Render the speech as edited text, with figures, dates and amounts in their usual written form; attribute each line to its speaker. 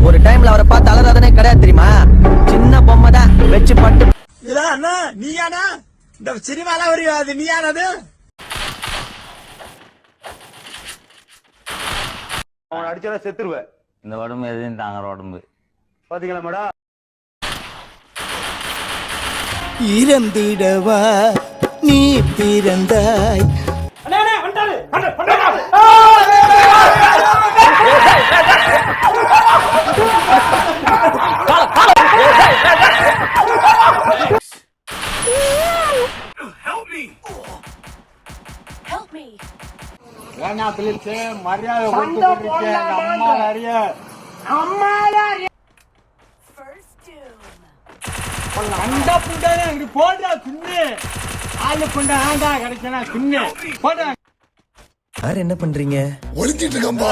Speaker 1: ஒரு டைம்ல அவரை பார்த்து அலறாதனே கிடையாது தெரியுமா? சின்ன பொம்மை தான் வச்சு பட்டு.
Speaker 2: அண்ணா நீயானா இந்த சினிமால ஒரு அது நீயானது?
Speaker 3: அவன் அடிச்சால செத்துருவேன்.
Speaker 4: இந்த உடம்பு எதையும் தாங்குற உடம்பு.
Speaker 3: பாத்தீங்களா மேடம்?
Speaker 5: இறந்திடவா நீ பிறந்தாய்.
Speaker 2: ஏன்னா பிள்ளைச்சு மரியாதை கொடுத்துருக்கேன். அம்மா நிறைய அந்த புண்டானே இப்படி போட்டா சுண்ணு ஆளு புண்டா ஆண்டா கிடைச்சனா சுண்ணு போட்டா.
Speaker 1: யார் என்ன பண்றீங்க?
Speaker 5: ஒளிஞ்சிட்டு இருக்கம்பா.